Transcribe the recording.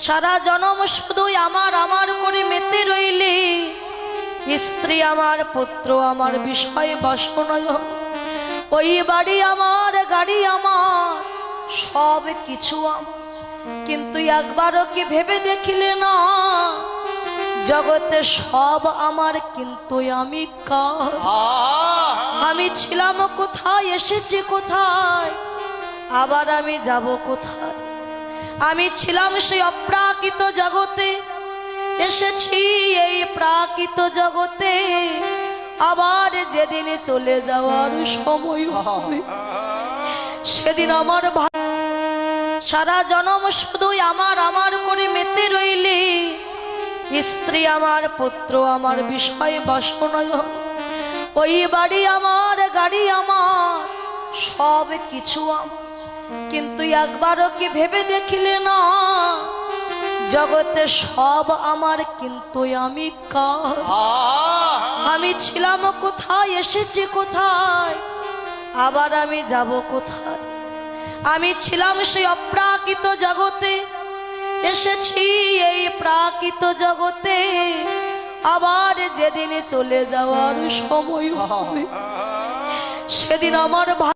সারা জনম শুধুই আমার আমার করে মেতে রইলি। স্ত্রী আমার, পুত্র আমার, বিষয় বাসনয়, ওই বাড়ি আমার, গাড়ি আমার, সব কিছু আমার। কিন্তু একবারও কি ভেবে দেখিলে না, জগতে সব আমার কিন্তু আমি কার? আমি ছিলাম কোথায়, এসেছি কোথায়, আবার আমি যাব কোথায়? আমি ছিলাম সেই অপ্রাকৃত জগতে, এসেছি এই প্রাকৃত জগতে। আবার যেদিন চলে যাওয়ার সময় হবে, সেদিন আমার সারা জনম শুধুই আমার আমার করে মেতে রইলি। স্ত্রী আমার, পুত্র আমার, বিষয় বাসনয়, ওই বাড়ি আমার, গাড়ি আমার, সব কিছু আমার। কিন্তু একবারও কি ভেবে দেখিলে না, জগতে সব আমার কিন্তু আমি কার? আমি ছিলাম কোথায়, এসেছি কোথায়, আবার আমি যাব কোথায়? আমি ছিলাম সেই অপ্রাকৃত জগতে, এসেছি এই প্রাকৃত জগতে। আবার যেদিন চলে যাওয়ার সময় হবে, সেদিন আমার